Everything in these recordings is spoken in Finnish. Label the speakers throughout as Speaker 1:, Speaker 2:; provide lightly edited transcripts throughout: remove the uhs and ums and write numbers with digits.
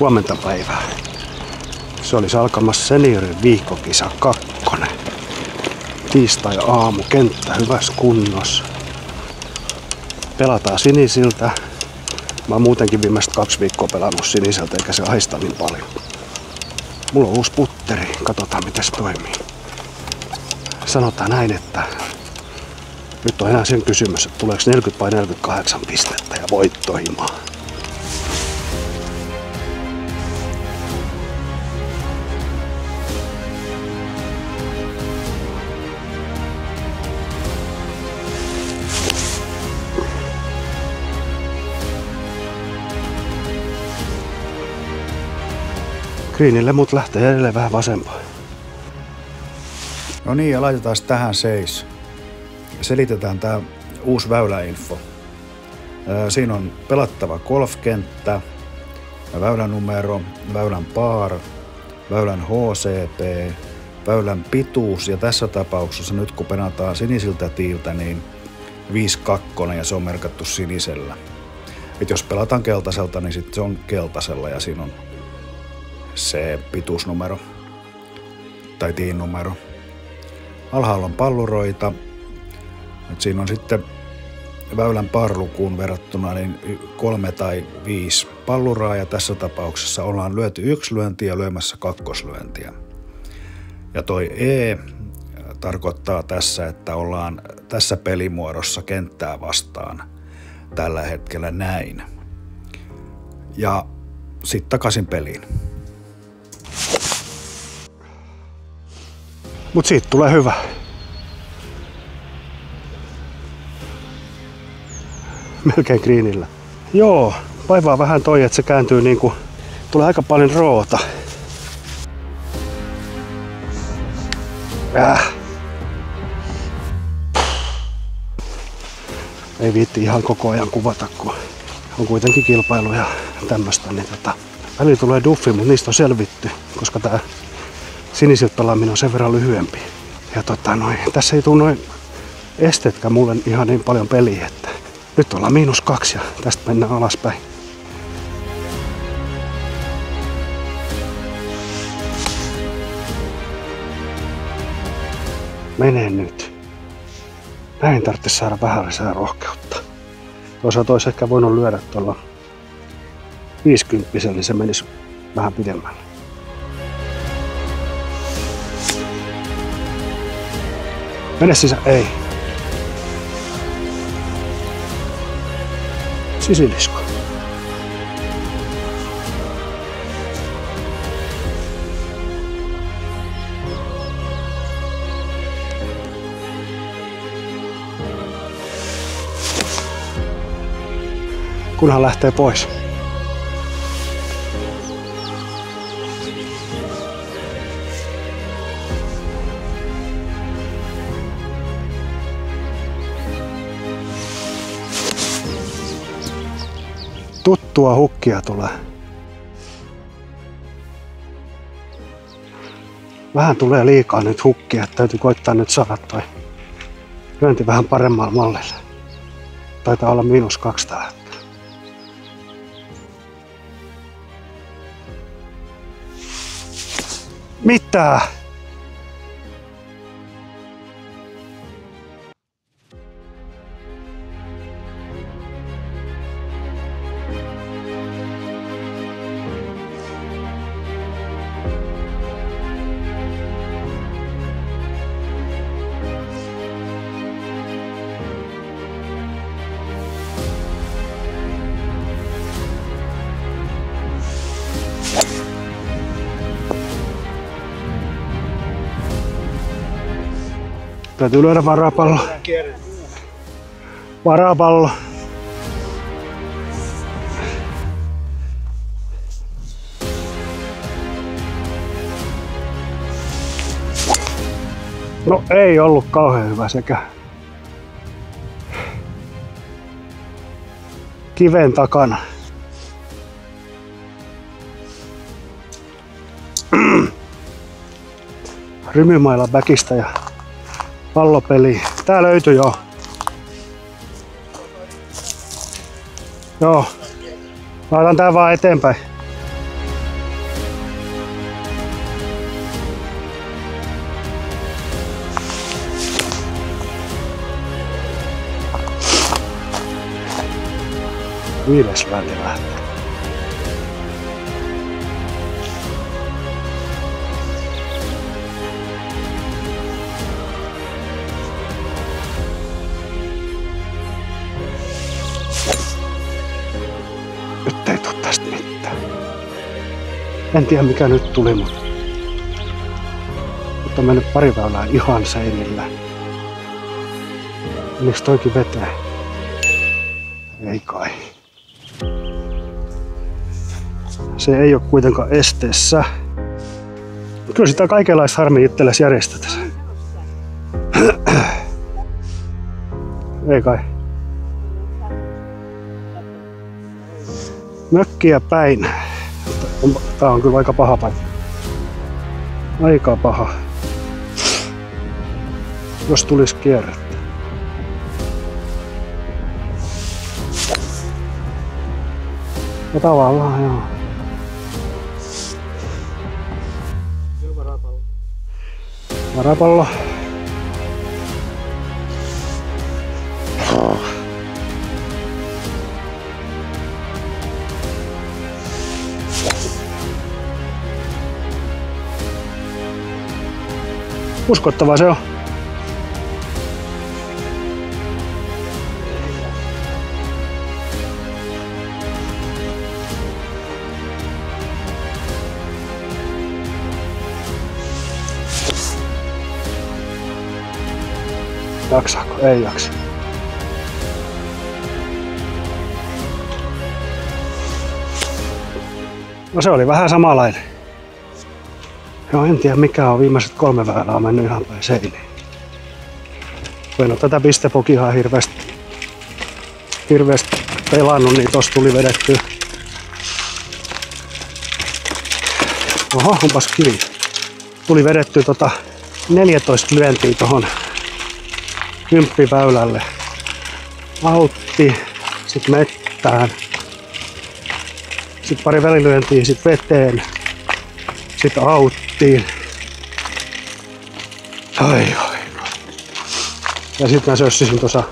Speaker 1: Huomenta päivää. Se olisi alkamassa seniorin viikkokisa 2. Tiistai-aamu, kenttä hyvässä kunnossa. Pelataan sinisiltä. Mä oon muutenkin viimeiset 2 viikkoa pelannut siniseltä, eikä se haista niin paljon. Mulla on uusi putteri, katsotaan miten se toimii. Sanotaan näin, että nyt on enää sen kysymys, että tuleeko 40 vai 48 pistettä ja voittohimaa. Greenille mut lähtee edelleen vähän vasempaan.
Speaker 2: No niin, ja laitetaan tähän seis. Selitetään tää uusi väyläinfo. Siinä on pelattava golfkenttä, väylänumero, väylän par, väylän HCP, väylän pituus ja tässä tapauksessa nyt kun penataan sinisiltä tiiltä, niin 5-2 ja se on merkattu sinisellä. Et jos pelataan keltaiselta, niin sitten se on keltaisella ja siinä on se pituusnumero tai tiin numero. Alhaalla on palluroita. Nyt siinä on sitten väylän parlukuun verrattuna niin 3 tai 5 palluraa ja tässä tapauksessa ollaan lyöty 1 lyöntiä ja lyömässä 2 lyöntiä. Ja toi E tarkoittaa tässä, että ollaan tässä pelimuodossa kenttää vastaan tällä hetkellä näin. Ja sitten takaisin peliin.
Speaker 1: Mut siitä tulee hyvä. Melkein greenillä. Joo, vaivaa vähän toi, että se kääntyy niinku, tulee aika paljon roota. Ei viitti ihan koko ajan kuvata, kun on kuitenkin kilpailu ja tämmöstä, niin välillä tulee duffi, mutta niistä on selvitty, koska tää sinisiltä pelaaminen on sen verran lyhyempi. Ja tässä ei tule noin esteetkään mulle ihan niin paljon peliä, että nyt ollaan -2 ja tästä mennään alaspäin. Mene nyt. Näin tarvitsisi saada vähän lisää rohkeutta. Toisaalta olisi ehkä voinut lyödä tuolla 50, niin se menisi vähän pidemmälle. Mene sisään. Ei. Sisilisko. Kunhan lähtee pois. Tuttua hukkia tulee. Vähän tulee liikaa nyt hukkia, että täytyy koittaa nyt saada toi lyönti vähän paremmalla mallilla. Taitaa olla -2 tällä hetkellä. Mitä? Täytyy lyödä varapallo. Varapallo. No ei ollut kauhean hyvä sekä. Kiven takana. Rymymailla backista ja pallopeli. Tää löytyi jo. Joo. Laitan tää vaan eteenpäin. 5. väli lähtee. Nyt ei tuu tästä mitään. En tiedä mikä nyt tuli, mutta on mennyt pari väylää ihan seinillä. Menikö toikin veteen? Ei kai. Se ei ole kuitenkaan esteessä. Kyllä sitä kaikenlaista harmi itsellesi järjestetään. Ei kai. Mökkiä päin. Tää on kyllä aika paha paikka. Aika paha. Jos tulisi kierrettä. No tavallaan joo. Varapallo. Uskottavaa se on. Jaksaako? Ei jaksa. No se oli vähän samanlainen. Joo, en tiedä mikä on. Viimeiset 3 väylää on mennyt ihan päin seiniin. Kun en ole tätä pistepokihaa hirveästi pelannut, niin tossa tuli vedetty. Oho, onpas kivi. Tuli vedetty 14 lyöntiä tohon 10 väylälle. Autti, sit mettään. Sit pari välilyöntiä sit veteen. Sit auttiin. Ai. Ja sit mä sössisin tuossa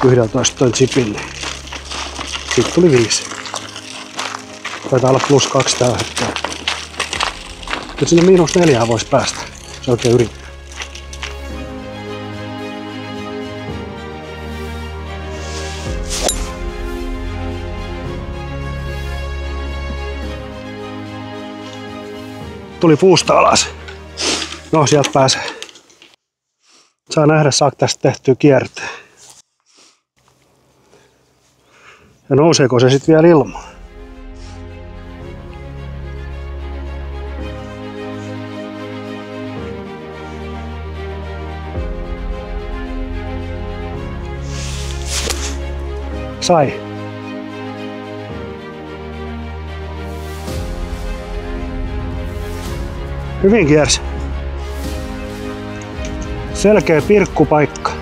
Speaker 1: 11 ton chipin. Niin sit tuli 5. Taitaa olla +2 tällä hetkellä. Nyt sinne -4 vois päästä. Se oikein yrittää. Tuli puusta alas. No, sieltä pääsee. Saa nähdä, saako tästä tehtyä kierteen. Ja nouseeko se sitten vielä ilmaan? Sai. Hyvin kiersi. Selkeä pirkkupaikka.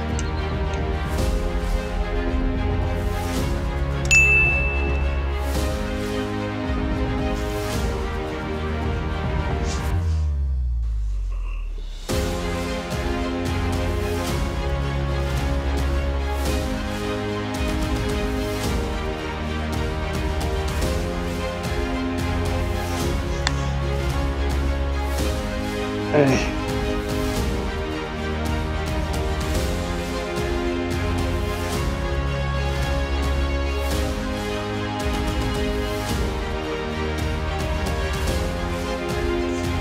Speaker 1: Ei.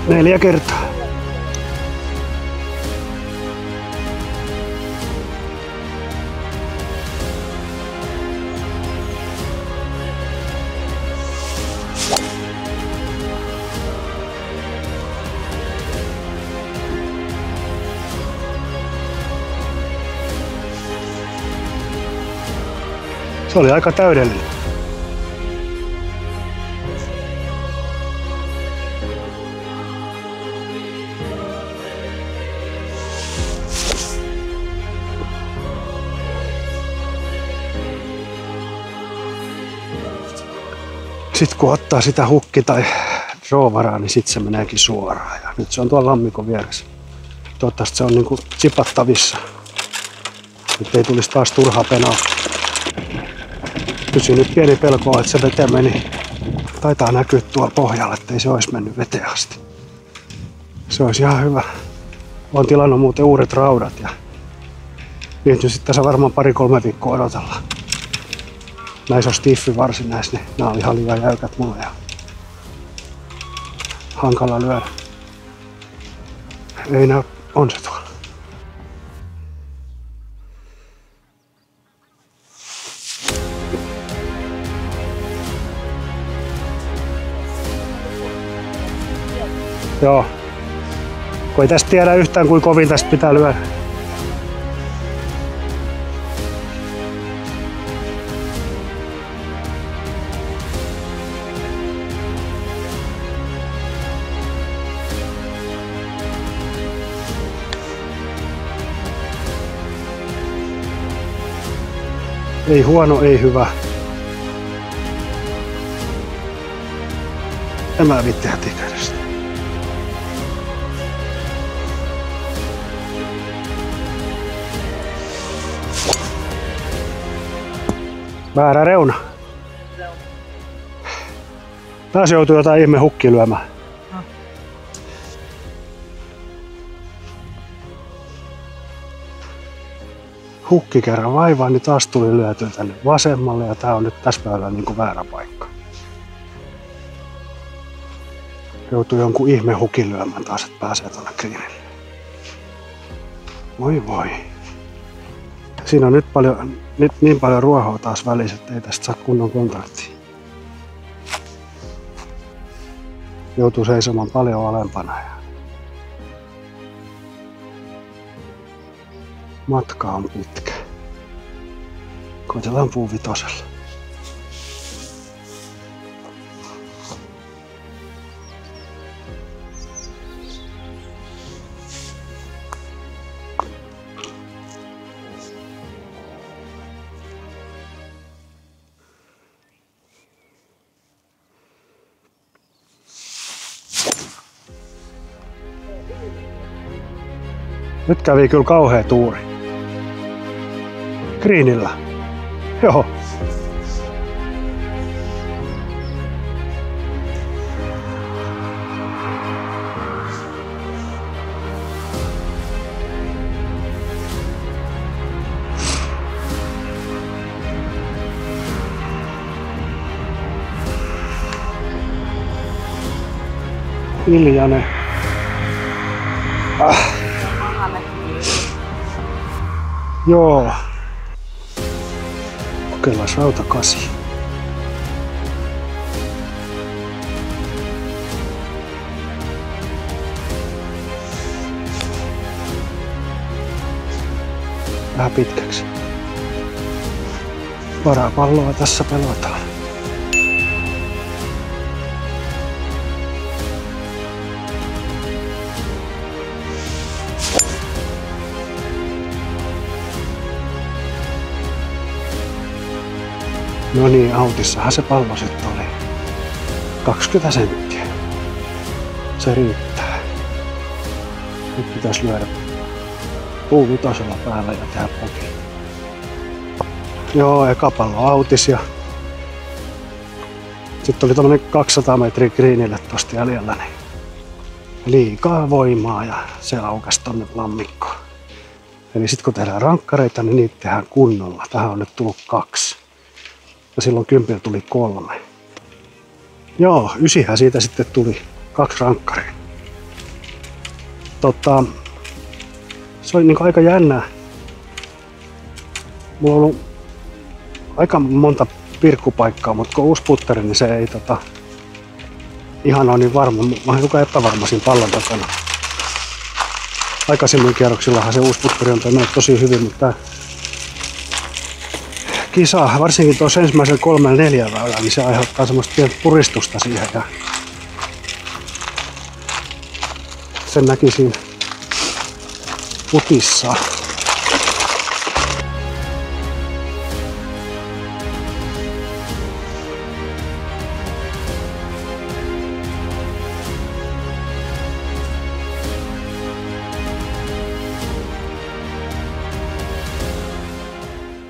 Speaker 1: Neljä kertaa. Se oli aika täydellinen. Sitten kun ottaa sitä hukki tai roovaraa, niin sitten se meneekin suoraan. Ja nyt se on tuolla lammikon vieressä. Toivottavasti se on niinku chipattavissa. Nyt ei tulisi taas turhaa penausta. Kysyin nyt pieni pelko, että se vete meni. Taitaa näkyä tuolla pohjalla, ettei se olisi mennyt veteen asti. Se olisi ihan hyvä. Olen tilannut muuten uudet raudat ja nyt sitten tässä varmaan 2-3 viikkoa odotellaan. Näissä on stiffi varsin näissä, niin nämä on ihan liian jäykät mulle ja hankala lyödä. Ei näy, on se tuolla. Joo. Kun ei tästä tiedä yhtään kuin kovin tästä pitää lyödä. Ei huono, ei hyvä. En mä viitti hätiköidä sitä. Väärä reuna. Taas joutuu jotain ihme hukki lyömään. Hukki kerran vaivaan, niin taas tuli lyötyä tänne vasemmalle ja tää on nyt tässä väylällä niin kuin väärä paikka. Joutuu jonkun ihme hukin lyömään taas, että pääsee tuonne greenille. Voi voi. Siinä on nyt niin paljon ruohoa taas välissä, että ei tästä saa kunnon kontaktia. Joutuu seisomaan paljon alempana. Matka on pitkä. Koitetaan puuvitosella. Nyt kävi kyllä kauhea tuuri. Greenillä. Joo. Hiljainen. Joo. Kokeillaan rauta 8. Vähän pitkäksi. Varapalloa tässä pelataan. No niin, autissahan se pallo sitten oli. 20 senttiä. Se riittää. Nyt pitäisi lyödä puuvitosella päällä ja tehdä poki. Joo, eka pallo autis ja sitten oli tommonen 200 metriä greenille tosta jäljellä, niin liikaa voimaa ja se aukasi tonne lammikkoon. Eli sit kun tehdään rankkareita, niin niitä tehdään kunnolla. Tähän on nyt tullut 2. Ja silloin 10 tuli 3. Joo, 9 siitä sitten tuli 2 rankkaria. Se oli niinku aika jännää. Mulla on ollut aika monta pirkkupaikkaa, mutta kun uusi putteri, niin se ei ihan ole niin varma. Mä oon hiukan epävarma siinä pallon takana. Aikaisemmin kierroksillahan se uusi putteri on toiminut tosi hyvin, mutta kisa, varsinkin tuossa ensimmäisen 3-4 väylää, niin se aiheuttaa semmoista pientä puristusta siihen ja sen näki siinä putissa.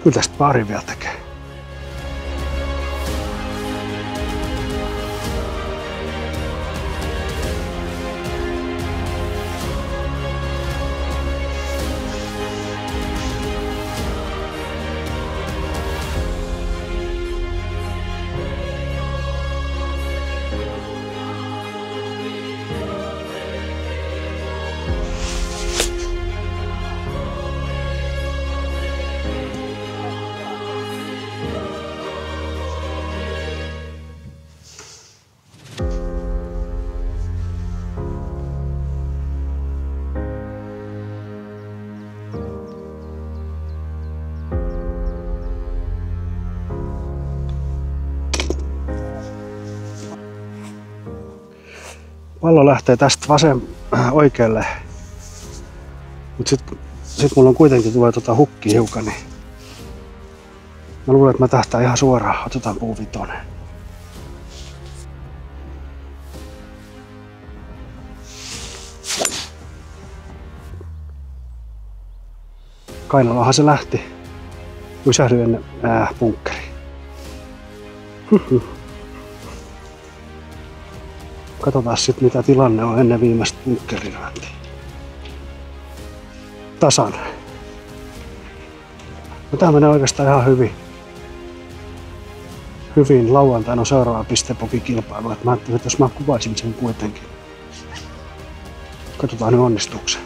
Speaker 1: Kyllä tästä pari vielä tekee. Pallo lähtee tästä oikealle. Mut sit mulla on kuitenkin tulee hukki hiukan, niin mä luulen, että mä tähtään ihan suoraan. Otetaan puu 5. Kainalahan se lähti. Pysähdyin ennen bunkkeriin. Katsotaan sitten mitä tilanne on ennen viimeistä bunkkerilyöntiä. Tasan. No tää menee oikeastaan ihan hyvin. Lauantaina on seuraava pistepokikilpailu. Mä ajattelin, että jos mä kuvaisin sen kuitenkin. Katsotaan nyt onnistuuko se.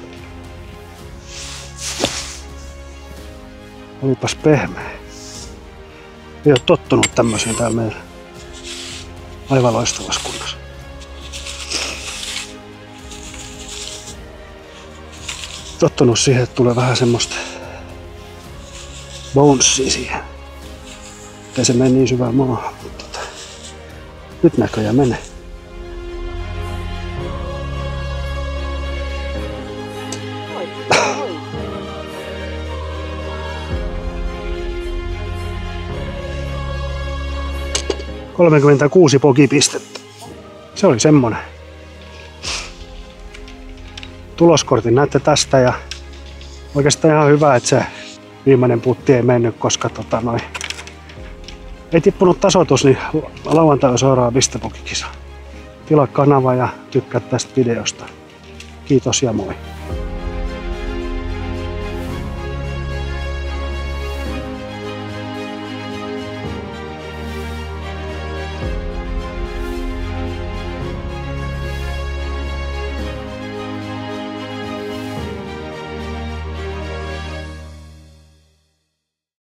Speaker 1: Olipas pehmeä. Ei oo tottunut tämmöiseen täällä meillä. Aivan loistavassa kunnossa. Tottunut siihen, että tulee vähän semmoista bounceia siihen. Ei se mene niin syvään maahan, mutta nyt näköjään menee. — 36 pokipistettä. Se oli semmonen. Tuloskortin näette tästä ja oikeastaan ihan hyvä, että se viimeinen putti ei mennyt, koska ei tippunut tasoitus, niin lauantaina seuraava pistepokikisa. Tilaa kanava ja tykkää tästä videosta. Kiitos ja moi.